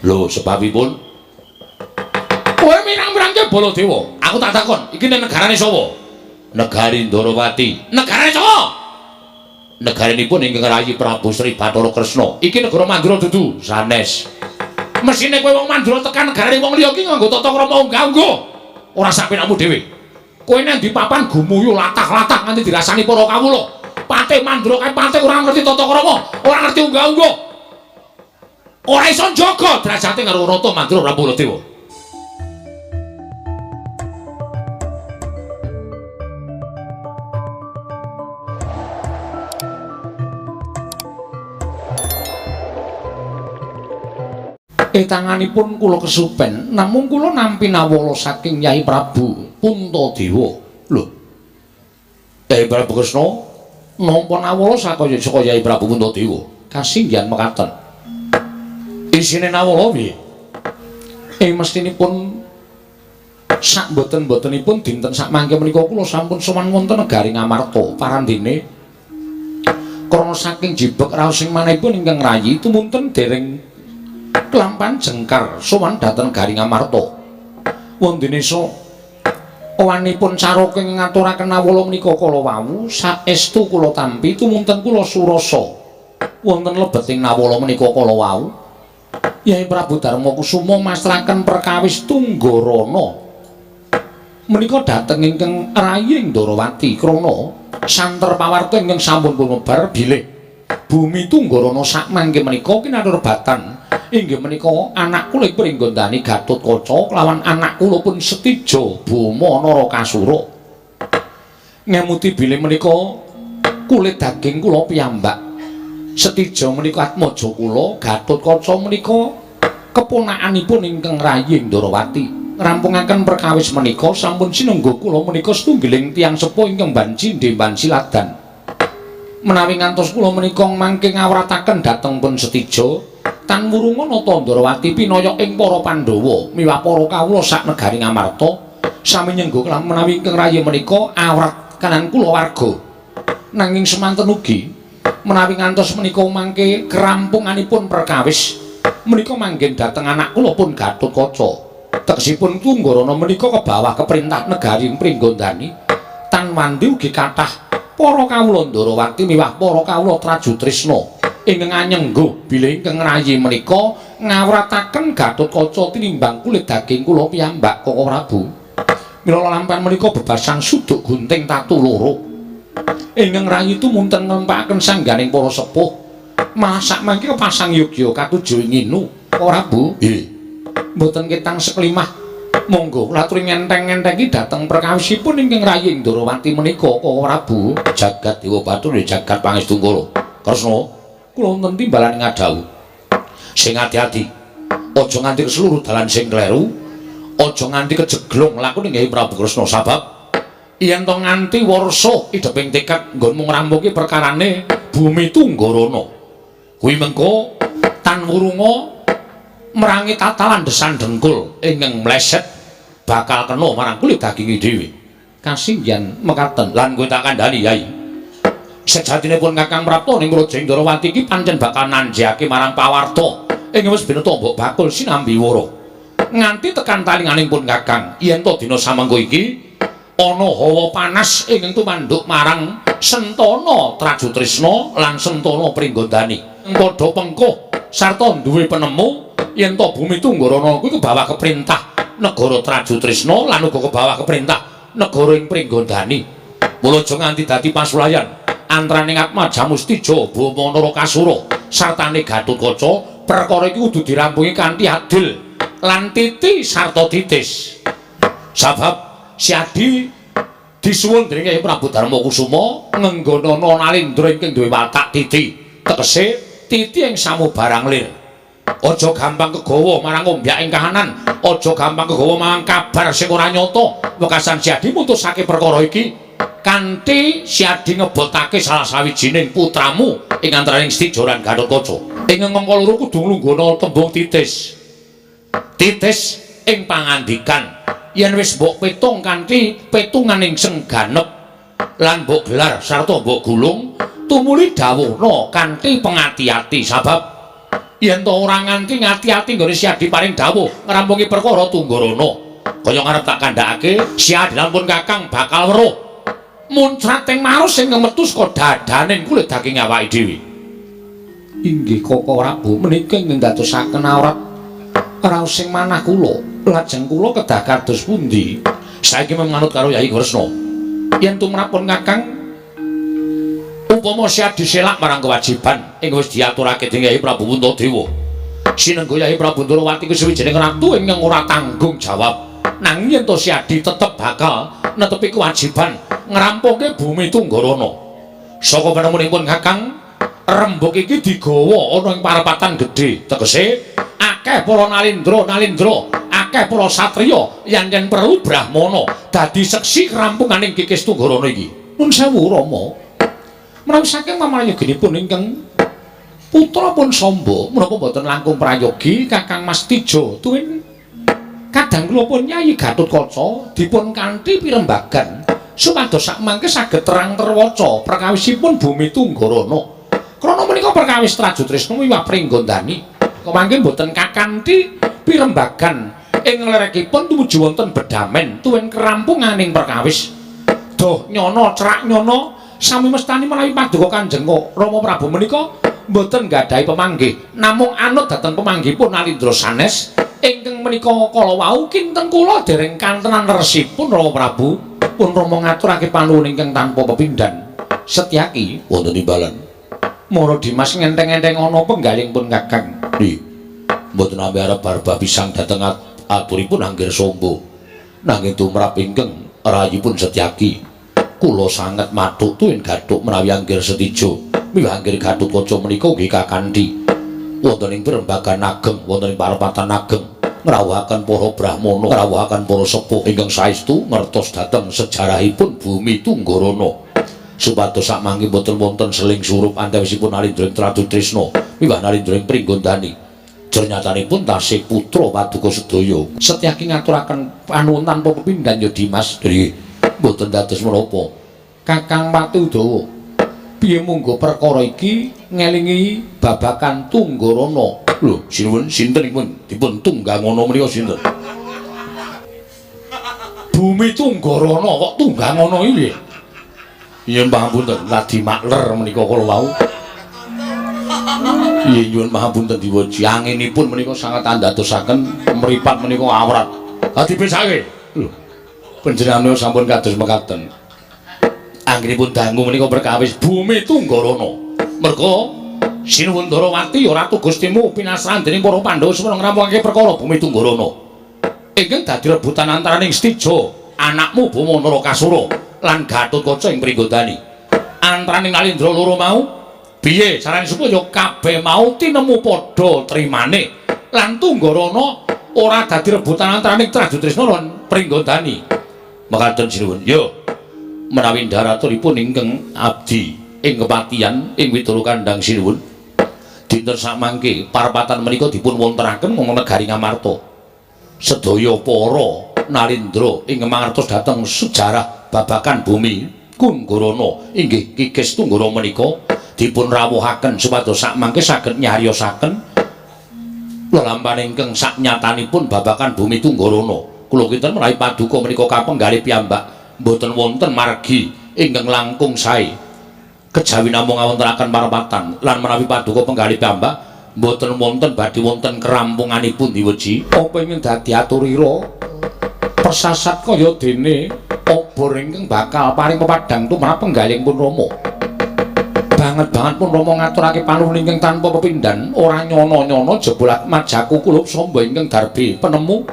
Lho, sebabipun kowe mirang-mirangke Baladewa. Aku tak takon, iki ning negarane sapa? Negari Ndarawati. Negarane sapa? Negaranipun ingkang rayi Prabu Sri Bathara Kresna. Iki negara Mandura dudu? Sanes. Mesine kowe wong Mandura tekan negarane wong liya iki nganggo tata krama unggah-ungguh. Ora sak penakmu dhewe. Kowe nang di papan gumuyu latah-latah nganti dirasani para kawula. Patih Mandura kae patih ora ngerti tata krama, ora ngerti unggah-ungguh. Ora iso njaga derajate karo Rata Mandura Prabu Baladewa. Tanganipun kula kesupen, namung kula nampi nawala saking Nyai Prabu Puntadewa. Lho. Nyai Prabu Kresna nampa nawala saka Nyai Prabu Puntadewa. Kasinggihan mekaten. Isine nawala piye? Mestinipun sak boten-botenipun dinten sak mangke menika kula sampun sowan wonten negari Ngamarta parandene krana saking jibek raos sing manahipun ingkang rayi tumunten dereng kelampan jengkar sowan dhateng Garing Amarta. Wondene so owanipun caraka ngaturaken nawala menika kala wau saestu kula tampi tumunten kula surasa wonten lebeting nawala menika kala wau Yai Prabu Darmakusuma masrahaken perkawis Tunggarana menika dhateng ingkang rayi Ndarawati krana santer pawarta ingkang sampun pumebar bilih bumi Tunggarana sak mangke menika kinarebatan inggih menika anak kula Pringgondani Gatotkaca kelawan anak kula pun Setija Bama Narakasura. Ngemuti bilih menika kulit daging kula piyambak. Setija menika atmaja kula, Gatotkaca menika keponakanipun ingkang rayi Ndarawati. Ngrampungaken perkawis menika sampun sinengga kula menika setunggiling tiyang sepuh ingkang banci ndemban siladan. Menawi ngantos kula menika mangke ngawrataken dhateng pun Setija tan murunga nata Ndarawati pinaya ing para Pandhawa miwah para kawula sak negari Ngamarta sami nyenggo kelan menawi ingkang rayi menika awrat kanan kula warga nanging semanten ugi menawi ngantos menika mangke kerampunganipun perkawis menika manggen dhateng anak kula pun Gatotkaca tegesipun Tunggarana menika kebawah keprintah negari Pringgondani tan wandi ugi kathah para kawula Ndarawati miwah para kawula Trajutrisna ingkang anyenggo bilih ingkang rayi menika ngawrataken Gatotkaca tinimbang kulit daging kula piyambak Koko Prabu. Mila lampan menika bebasang suduk gunting tatu loro. Ingkang rayi tumunten ngempakaken sangganing para sepuh. Malah sak mangke kepasang yogya katuju nginu Koko Prabu. Nggih. Mboten ketang seklimah. Monggo kula aturi ngenteng-ngentengi dhateng perkawisipun ingkang rayi Ndarawati menika Koko Prabu. Jagat Dewa Bathara jagat pangestu kula. Kresna kula wonten timbalan ngadhau. Sing ati-ati. Aja nganti keseluruh dalan sing kleru. Aja nganti kejeglong lakune Nyai Prabu Kresna sabab yen to nganti warsa ideping tekad nggonmu ngrampungi perkarane bumi Tunggarana. Kuwi mengko tan wurunga merangi tatalan desan dengkul ingkang mleset bakal kena marang kulit daginge dhewe. Kasinggihan mekaten lan kowe tak kandhani Yai. Sejatinipun Kakang Prapta ning Raja Ndarawati iki pancen bakal nanjake marang pawarta ing wis bina tombok bakul sinambi wara. Nganti tekan talinganipun Kakang, yen to dina samengko iki ana hawa panas ingkang tumanduk marang Sentana Trajutrisna lan Sentana Pringgondani. Padha pengkuh sarta duwe penemu yen to bumi Tunggarana kuwi kebawah keprintah negara Trajutrisna lan uga kebawah keprintah negara ing Pringgondani. Mula aja nganti dadi pasulayan antaraning Atmaja Setija Bama Narakasura sartane Gatotkaca perkara iki kudu dirampungi kanthi adil lan titi sarta titis. Sabab siadi disuwun dening Kyai Prabu Darmakusuma ngenggonana Nalendra ingkang duwe watak titi. Tegese titi ing samubarang lir. Aja gampang kegawa marang ombyak ing kahanan, aja gampang kegawa marang kabar sing ora nyata. Wekasan siadi mutusake perkara iki kanthi siadi ngebotake salah sawijining putramu ing antaraning Setija lan Gatotkaca. Ing ngangka loro kudu nglunggana tembung titis. Titis ing pangandikan yen wis mbok petung kanthi petunganing sengganep lan mbok gelar sarta mbok gulung tumuli dawuhna kanthi pengati-ati sabab yen to ora nganti ngati-ati nggone Si Adi paring dawuh ngrampungi perkara Tunggarana. Kaya ngarep tak kandhakake Si Adi lan pun Kakang bakal weruh muncrat ing marus sing metu saka dadaning kulit daging awake dhewe. Inggih Koko Prabu menika ing ndadosaken awrat raos sing manah kula. Lajeng kula kedah kados pundi? Saiki manut karo Yai Kresna. Yen tumrapun Kakang upama Si Adi selak marang kewajiban ing wis diaturake dening Yai Prabu Puntadewa. Sinengga Yai Prabu Ndrawati ku sawijining ratu ingkang ora tanggung jawab. Nanging yen to Si Adi tetep bakal netepi kewajiban ngrampunge bumi Tunggarana. Saka panemunipun Kakang, rembug iki digawa ana ing parapatan gedhe. Tegese akeh para nalindra, akeh para satriya yen perlu Brahmana dadi seksi kerampunganing kikis Tunggarana iki. Nun sewu Rama. Menawi saking pamayoginipun ingkang putra pun Samba menapa boten langkung prayogi Kakang Mas Tijo tuwin kadang kula pun Nyai Gatotkaca dipun kanthi pirembagan supados sakmangke saged terang terwaca perkawisipun bumi Tunggarana. Krana menika perkawis Trajutrisna miwah Pringgondani kemangke boten kakanthi pirembagan ing lerekipun tumuju wonten bedamen tuwin kerampunganing perkawis. Doh nyono cerak nyono sami mestani menawi paduka Kanjeng Rama Prabu menika boten gadahi pemanggih namung anut dhateng pemanggihipun Nalindra sanes ingkang menika kala wau kinten kula dereng kantenan resipun Rama Prabu pun Rama ngaturake panuwun ingkang tanpa pepindhan. Setyaki wonten timbalan. Mara Dimas ngenteng-enteng ana penggaling pun Kakang. Nggih. Mboten nampi arep barbah pisang dhateng aturipun Anggir Samba. Nanging tumrap ingkang rayipun Setyaki kula sanget mathuk tuwin gathuk menawi Anggir Setijo miwah Anggir Gatotkaca menika nggih kakanthi wonten ing pirembagan ageng wonten ing parapatan ageng ngrawuhaken para brahmana ngrawuhaken para sepuh ingkang saestu ngertos dhateng sejarahipun bumi Tunggarana supados sakmangke boten wonten seling surup antawisipun Nalindra Trajutrisna miwah Nalindra Pringgondani. Jernyatanipun tasih putra paduka sedaya. Setyaki ngaturaken panuwun tanpa pepindhan ya Dimas. Nggih, boten dados menapa. Kakang Pati Udawa. Piye munggo perkara iki ngelingi babakan Tunggarana. Lho, sinuwun sintenipun dipun tunggangana menika sinten? Bumi Tunggarana kok tunggangana iki? Yen pangapunten, ladi makler menika kala wau. Iya nyuwun pangapunten diwaji anginipun menika sangat andadosaken mripat menika awrat. Dipesake. Lho. Panjenengan sampun kados mekaten. Anggenipun dangu menika perkawis bumi Tunggarana. Merga Sinuwun Ndrawati ya Ratu Gustimu pinasran dening para Pandhawa semana ngrampungake perkara bumi Tunggarana. Ingkang dadi rebutan antaraning Stija, anakmu Bama Narakasura lan Gatotkaca ing Pringgondani. Antaraning Nalindra loro mau piye carane supaya kabeh mau tinemu padha trimane lan Tunggarana ora dadi rebutan antaraning Trajutrisna lan Pringgondani. Mekaten sinuwun. Yo menawi ndaraturipun ingkang abdi ing kepatihan ing Widara Kandhang sinuwun. Dinten sakmangke parapatan menika dipun wontenaken wonten negari Ngamarta. Sedaya para Nalindra ing mangertos dhateng sejarah babakan bumi Tunggarana inggih kikis Tunggara menika dipun rawuhaken supados sakmangke saged nyariosaken lelampahan ingkang saknyatanipun babakan bumi Tunggarana. Kula kinten menawi paduka menika kapenggalih piyambak mboten wonten margi ingkang langkung sae. Kejawi namung ngawontenaken parapatan lan menawi paduka penggalih piyambak mboten wonten badhe wonten kerampunganipun diweji apa ingkang dadi aturira persasat kaya dene obor ingkang bakal paring pepadhang tumrap penggalihipun Rama. Banget pun Rama ngaturake panuwun ingkang tanpa pepindhan ora nyono-nyono jebolat majaku kulup Samba ingkang darbe penemu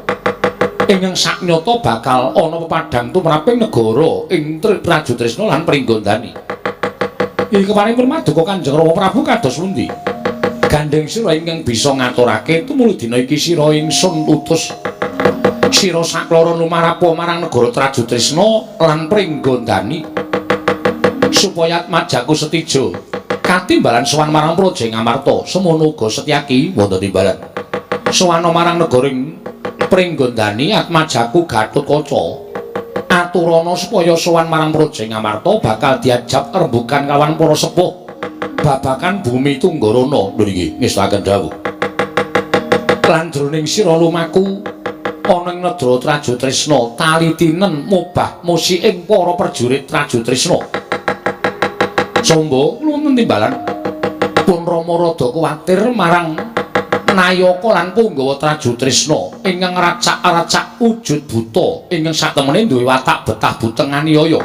ingkang saknyata bakal ana pepadhang tumraping negara ing Trajutrisna lan Pringgondani. Iki keparipun paduka Kanjeng Rama Prabu kados pundi? Gandeng sira ingkang bisa ngaturake tumuli dina iki sira ingsun utus sira sakloro lumarapo marang negara Trajutrisna lan Pringgondani supaya majaku Setija katimbalan sowan marang Praja Ngamarta semono uga Setyaki wonten timbalan sowan marang negara Pringgondani atmajaku Gatotkaca aturana supaya sowan marang Praja Ngamarta bakal diajab rembugan kawan para sepuh babakan bumi Tunggarana. Lho niki ngestaken dawuh lan jroning sira lumaku ana ing nedra Trajutrisna talitinen mubah musi ing para prajurit Trajutrisna. Sombo wonten timbalan pun Rama rada kuwatir marang Nayaka lan Punggawa Trajutrisna ingkang racak-racak wujud buta ingkang satemene duwe watak betah buteng aniaya.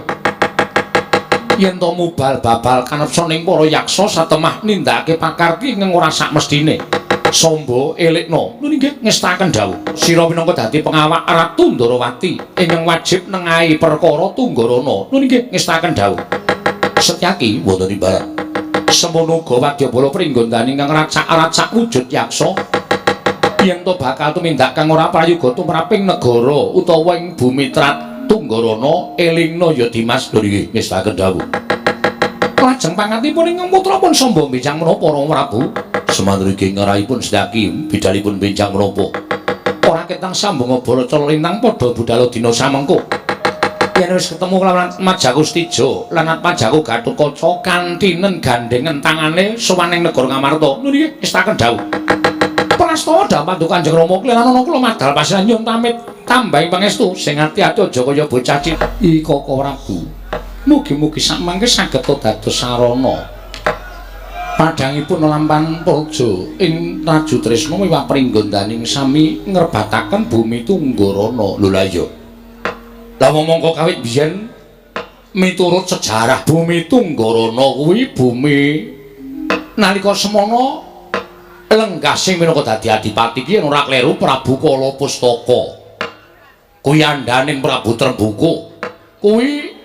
Yen to mubal-babal kanepsa ning para yaksa satemah nindakake pakarti ingkang ora sak mestine. Samba elekna nggih ngestaken dawuh sira minangka dadi pengawak Ratu Ndarawati ingkang wajib nengahi perkara Tunggarana nggih ngestaken dawuh Setyaki wonten timbalan semono uga Wadyabala Pringgondani ingkang racak-racak wujud yaksa yen to bakal tumindak kang ora prayoga tumraping negara utawa ing bumi Tunggarana elingna ya Dimas nggih ngestaken dawuh lajeng pangantipun ingkang putra pun Samba benjang menapa para Prabu Semandrigi ngarahipun Setyaki bidalipun benjang menapa ora ketang sambung baraca lintang padha budal dina samengko yen wis ketemu kelawan Majakustija lan Pajaku Gatotkaca kantinen gandengen tangane sowan ing negara Ngamarta nggih istaken dawuh prastawa dampadu Kanjeng Rama kliran ana kula madal pasiran nyuwun pamit tambahing pangestu sing ati-ati aja kaya bocah cilik iki Koko Prabu mugi-mugi samangke saged dados sarana padhangipun lampahan praja ing Trajutrisna miwah Pringgondani sami ngrebataken bumi Tunggarana lho la iya lah mongko kawit biyen miturut sejarah bumi Tunggarana kuwi bumi nalika semana lenggah sing minangka dadi adipati ki ora kleru Prabu Kala Pustaka kuwi andaning Prabu Trembuku kuwi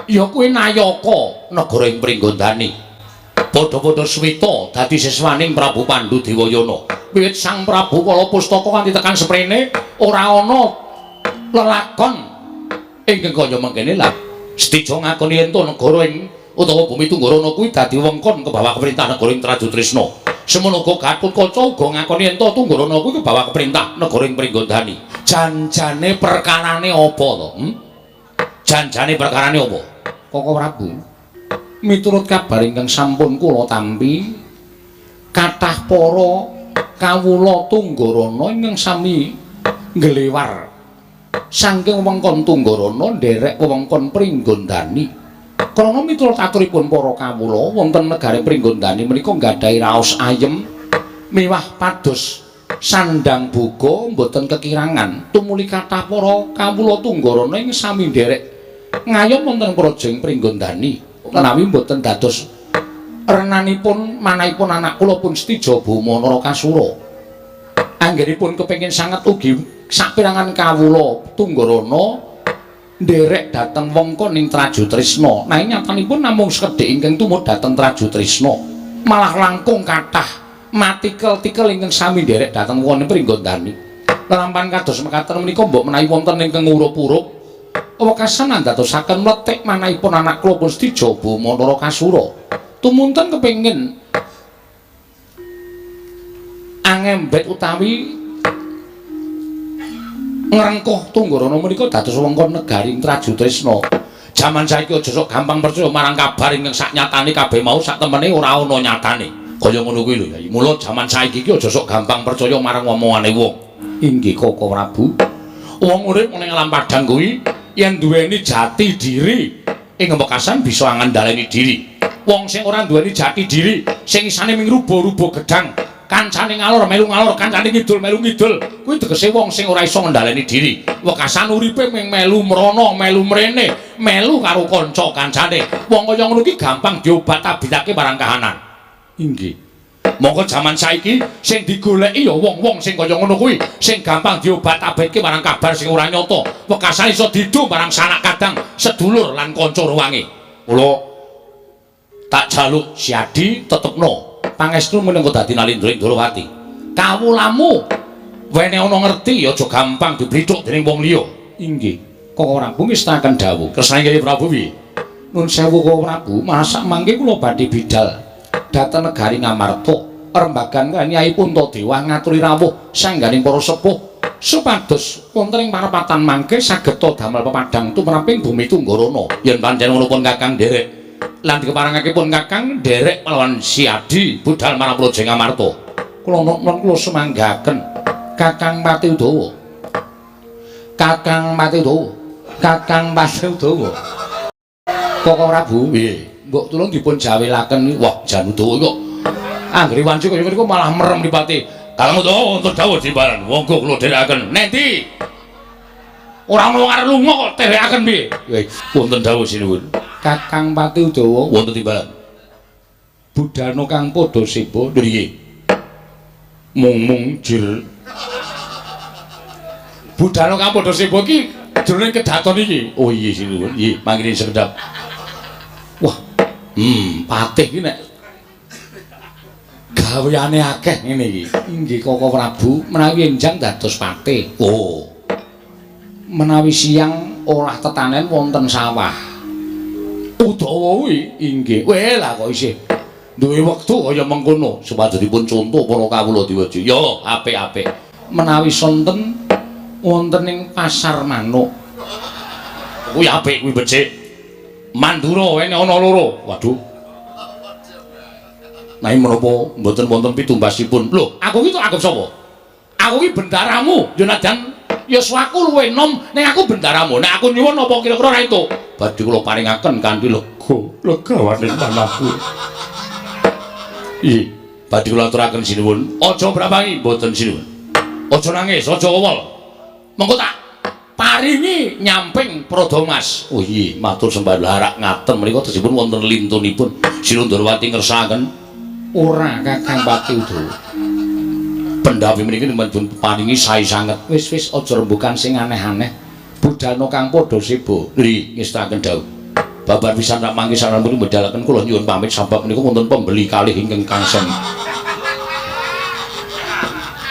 ya kuwi Nayaka negara ing Pringgondani padha-padha swita dadi siswaning Prabu Pandhu Dewayana wiwit Sang Prabu Kala Pustaka kanthi tekan seprene ora ana lelakon ingkang kaya mengkene lah setija ngakoni yen to negara ing utawa bumi Tunggarana kuwi dadi wengkon kebawa keperintah negara ing Trajutrisna semono uga Gatotkaca uga ngakoni yen to Tunggarana kuwi kebawa keperintah negara ing Pringgondani janjane perkarane apa to janjane perkarane apa Koko Prabu miturut kabar ingkang sampun kula tampi kathah para kawula Tunggarana ingkang sami nglewar saking wewengkon Tunggarana nderek wewengkon Pringgondani krana miturut aturipun para kawula wonten negari Pringgondani menika nggadahi raos ayem miwah pados sandang boga mboten kekirangan tumuli kathah para kawula Tunggarana ing sami nderek ngayom wonten praja ing Pringgondani menawi mboten dados renanipun manahipun anak kula pun Setija Bama Narakasura anggenipun kepengin sanget ugi saperangan kawula Tunggarana nderek dhateng wengkon ing Trajutrisna nanging nyatanipun namung sekedhik ingkang tumut dhateng Trajutrisna malah langkung kathah matikel-tikel ingkang sami nderek dhateng wewengkon Pringgondani lampahan kados mekaten menika mbok menawi wonten ingkang urup-urup wekasan andadosaken mletik manahipun anak kula pun Setija Bama Narakasura tumunten kepengin angembet utawi ngrengkuh Tunggarana menika dados wewengkon negari Trajutrisna. Jaman saiki aja sok gampang percaya marang kabar ingkang saknyatane kabeh mau sak temene ora ana nyatane. Kaya ngono kuwi lho Yai. Mula jaman saiki iki aja sok gampang percaya marang omongane wong. Inggih Koko Prabu. Wong urip ning alam padang kuwi yen duweni jati diri ing wekasan bisa ngandaleni diri. Wong sing ora duweni jati diri, sing isane ming rubo-rubo gedang, kancane ngalor melu ngalor, kancane ngidul melu ngidul, kuwi tegese wong sing ora iso ngendhaleni diri. Wekasan uripe ming melu mrana, melu mrene, melu karo kanca kancane. Wong kaya ngono iki gampang diobat-abitake marang kahanan. Inggih. Monggo jaman saiki sing digoleki ya wong-wong sing kaya ngono kuwi, sing gampang diobat-abitke marang kabar sing ora nyata. Wekasan iso didu marang sanak kadang, sedulur lan kanca ruwange. Mula tak jaluk siadi tetepno pangestu menengko dadi Nalindra Indrawati. Kawulamu wene ana ngerti ya aja gampang diblithuk dening wong liya. Inggih. Kok ora ngestaken dawuh. Kersane Kyai Prabu piye? Nun sewu Koko Prabu, masak mangke kula badhe bidal dhateng negari Ngamarta. Rembagan Nyai Puntadewa ngaturi rawuh sangganing para sepuh supados wonten ing parapatan mangke saged damel pepadhang tumraping bumi Tunggarana. Yen pancen ngono pun Kakang nderek lan dikeparengake pun Kakang nderek lawan siadi budal marang Praja Ngamarta. Kula kula semanggaken Kakang Pati Udawa. Kakang Pati Udawa. Kakang Pati Udawa. Koko Prabu, nggih, mbok tulung dipun jawelaken. Wah, jan Udawa kok anggere wanci kaya niku malah merem Dipati. Kakang Udawa wonten dawuh Dimbalan. Monggo kula dherekaken. Nendi? Ora ono arep lunga kok dherekaken piye? Nggih, wonten dawuh sinuwun. Kakang Pati Udawa wonten Dimbalan. Budana kang padha seba nggih. Mung jil. Budana kang padha seba iki jroning kedaton iki. Oh iya sinuwun. Nggih, mangkene sekedap. Wah, patih iki nek gaweane akeh ngene iki. Inggih Koko Prabu menawi enjang dados patih. Oh. Menawi siang olah tetanen wonten sawah. Udawa kuwi inggih. Weh lah kok isih duwe wektu kaya mengkono supadyanipun conto para kawula diwaca. Ya, apik-apik. Menawi sonten wonten ing pasar manuk. Kuwi apik kuwi becik. Mandura ene ana loro. Waduh. Nanging menapa mboten wonten pitumbasipun? Lho, aku iki tok anggap sapa? Aku iki bendaramu. Ya najan yuswaku luwih enom ning aku bendaramu. Nek aku nyuwun apa kira-kira ra entuk? Badhe kula paringaken kanthi legawane manahku. Iya, badhe kula aturaken sinuwun. Aja brabangi, mboten sinuwun. Aja nangis, aja wewel. Mengko tak paringi nyamping Pradamas. Oh iya, matur sembah larak ngaten menika tesipun wonten lintunipun. Sinundrawati ngersakaken ora Kakang Pati Udawa. Pendhawi mriki dipun paringi sae sanget. Wis aja rembugan sing aneh-aneh. Budana kang padha seba. Nggih, ngestaken dawuh. Babar pisan rak mangke saramipun medhalaken kula nyuwun pamit sabab menika wonten pembeli kalih ingkang kangsen.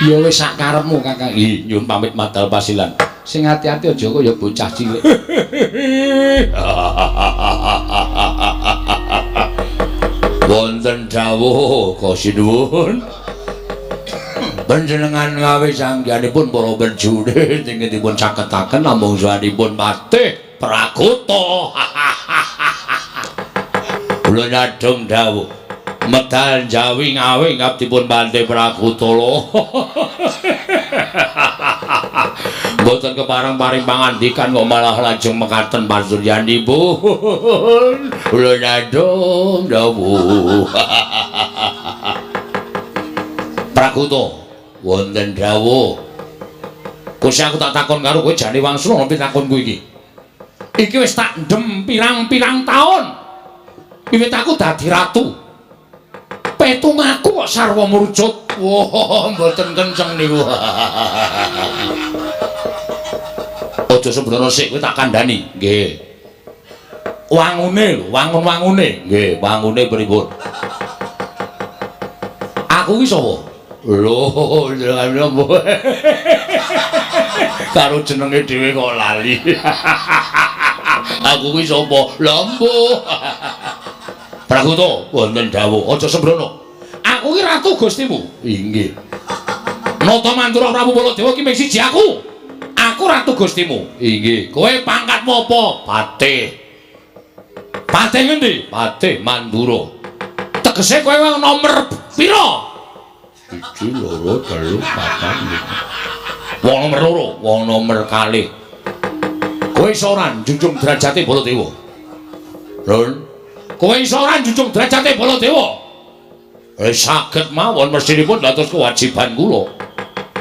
Ya wis sak karepmu Kakang. Nggih, nyuwun pamit madal pasilan. Sing ati-ati aja kaya bocah cilik. Wonten dawuh Kosinuwun. Panjenengan ngawe sangyanipun para prajurit ingkang dipun caketaken namung sawanipun patih Prakuta. Kula nyadong dawuh medal Jawi ngawe ngabdipun Patih Prakuta lho. Mboten kepareng paring pangandikan kok malah lajeng mekaten panjenenganipun. Kula nyadong dawuh. Prakuta wonten dawuh. Gusti aku tak takon karo kowe jane wangsula napa takonku iki. Iki wis tak ndem pirang-pirang taun. Wiwit aku dadi ratu. Petungaku kok sarwa mrucut. Wah, mboten kenceng niku. Aja sembrono sik kowe tak kandhani. Nggih. Wangune lho, wangun-wangune. Nggih, wangune pripun? Aku iki sapa? Lho, jenenge napa? Karo jenenge dhewe kok lali. Aku kuwi sapa? Lampu. Prakuta, wonten dawuh, aja sembrono. Aku ki ratu gustimu. Inggih. Nata Mandura Prabu Baladewa ki mung siji aku. Aku ratu gustimu. Inggih. Kowe pangkatmu apa? Patih. Patih ngendi? Patih Mandura. Tegese kowe nomor pira? 1 2 3 4 5. Wong nomor 2, wong nomor 2. Kowe iso ora njunjung derajate Baladewa? Lho, kowe iso ora njunjung derajate Baladewa? Saged mawon mestinipun dados kewajiban kula.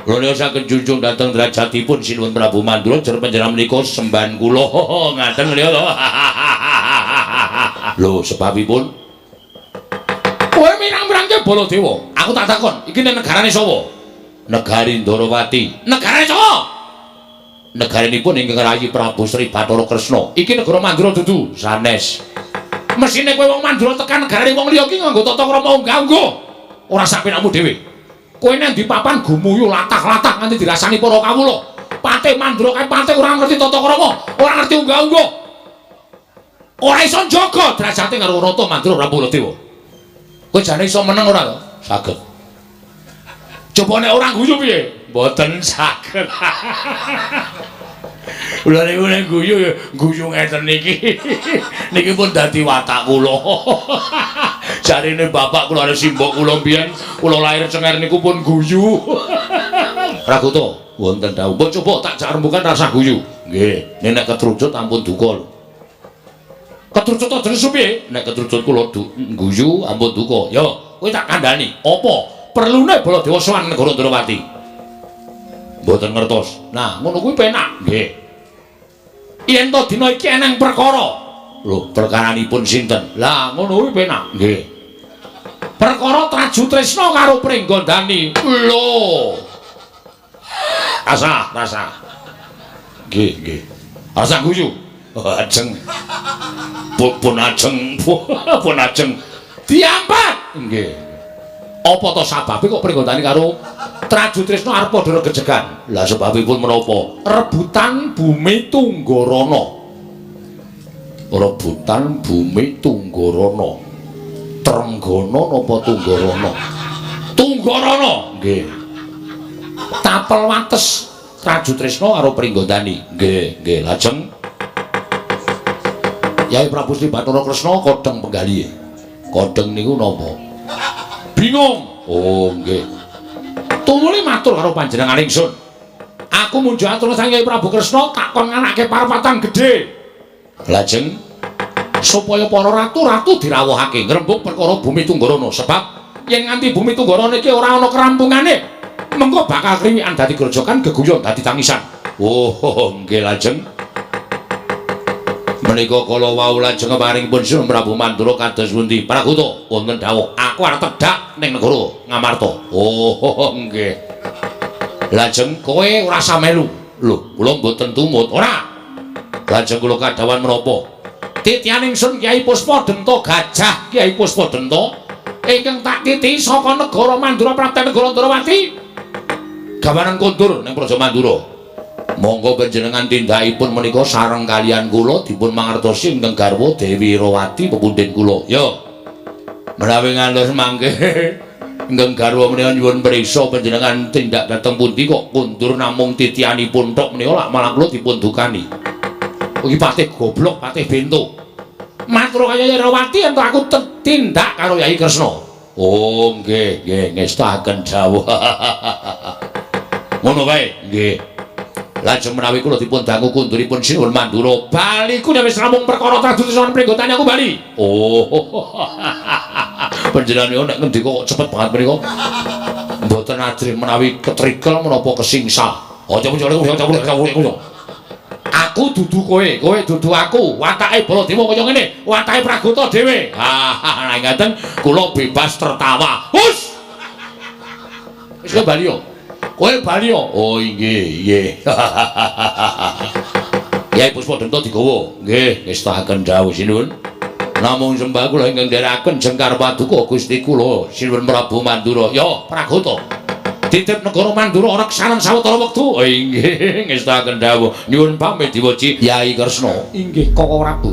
Lho nek saged njunjung dhateng derajatipun Sinuwun Prabu Mandura jer panjenengan menika sembahan kula. Ngaten lho. Lho sebabipun kowe mirang-mirangke Baladewa. Aku tak takon, iki negarane sapa? Negari Ndarawati. Negarane sapa? Negaranipun ingkang rayi Prabu Sri Bathara Kresna. Iki negara Mandura dudu sanes. Mesine kowe wong Mandura tekan negarane wong liya iki nganggo tata krama unggah-ungguh. Ora sak penakmu dhewe. Kowe nek di papan gumuyu latah-latah nganti dirasani para kawula. Patih Mandura kae patih ora ngerti tata krama, ora ngerti unggah-ungguh. Ora iso njaga derajate karo Rata Mandura Prabu Baladewa. Kowe jane iso meneng ora to? Saged. Coba nek ora guyu piye? Mboten saged. Lha nek guyu ngeten niki. Niki pun dadi watak kula. Jarine bapak kula arep simbok kula mbiyen, kula lair cenger niku pun guyu. Pragoto wonten dawuh mbok coba tak jak rembugan rasa guyu nggih nek ketrucut ampun duka ketrucut aja supiye nek ketrucut kula guyu ampun duka ya kowe tak kandhani apa perlune Baladewa sowan negara Ndrawati mboten ngertos nah ngono kuwi penak nggih yen to dina iki eneng perkara lho perkaranipun sinten lah ngono kuwi penak nggih perkara Traju Tresna karo Pringgondani lho rasa nggih rasa guyu ajeng pun ajeng diampat nggih apa to sababe kok Pringgondani karo Traju Tresna arep padha gejegan lah sebabipun menapa rebutan bumi Tunggarana Trenggana napa Tunggarana nggih tapel wates Traju Tresna karo Pringgondani nggih lajeng Yai Prabu Sri Bathara Kresna kodheng penggalih kodheng niku napa bingung oh nggih tumuli matur karo panjenengan ingsun aku munjuk atur sang Yai Prabu Kresna takon nganake parapatan gedhe lajeng supaya para ratu-ratu dirawuhake ngrembug perkara bumi Tunggarana sebab yen nganti bumi Tunggarana iki ora ana kerampungane mengko bakal kriwikan dadi grojokan geguyon dadi tangisan oh nggih lajeng menika kala wau lajeng paringipun Sri Prabu Mandura kados pundi Pragoto wonten dawuh aku arep tedhak ning negara Ngamarta oh nggih lajeng kowe ora samelu lho kula mboten tumut ora lajeng kula kadhawan menapa titian ingsun Kyai Puspadenta Gajah Kyai Puspadenta ingkang tak titi saka negara Mandura Prapta negara Ndrawati gawanan kondur ning Praja Mandura monggo panjenengan tindakipun menika sareng kalian kula dipun mangertosi ingkang garwa Dewi Rawati pepundhen kula ya menawi ngantos mangke ingkang garwa menika nyuwun priksa panjenengan tindak dhateng pundi kok kondur namung titianipun tok menika lak malah kula dipun dukani iki patih goblok patih bento matur kaya Yai Rawati ento aku tindak karo Yai Kresna oh nggih ngestaken dawuh ngono wae nggih lajeng menawi kula dipun dangu kunduripun Sinuwun Mandura bali ku wis namung perkara Traju Tresna Pringgondani aku bali oh panjenengan nek ngendika kok cepet banget menika mboten ajrih menawi ketrikel menapa kesingsa aja aku dudu kowe dudu aku watake Baladewa kaya ngene watake Pragoto dhewe ha ngaten kula bebas tertawa hus wis bali yo kowe bali yo oh nggih Yai Puspadenta digawa nggih ngestahaken dawuh sinuwun namung sembah kula ingkang nderekaken Jengkar Paduka Gusti kula Sinuwun Prabu Mandura ya Pragoto titip negara Mandura reksanen sawetara wektu inggih ngestahaken dawuh nyuwun pamit diwaji Yai Kresna inggih Koko Prabu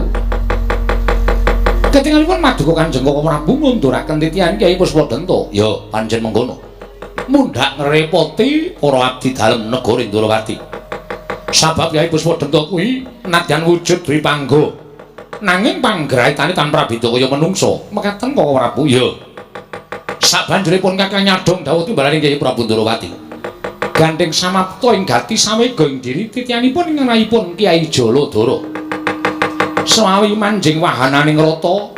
ketingalipun Maduka Kanjeng Koko Prabu ngunduraken titian Kyai Puspadenta ya pancen mengkono mundhak ngrepoti para abdi dalem negara Ndrawati sabab Kyai Puspadenta kuwi nadyan wujud dwi pangga nanging panggraitane tanpa beda kaya menungsa mekaten Koko Prabu ya sabanjuripun Kakang Nyadong dawuh timbalaning Kyai Prabu Ndrawati gandeng samapta ing gati samega ing diri titianipun ing anakipun Kyai Jaladara swawi manjing wahananing rata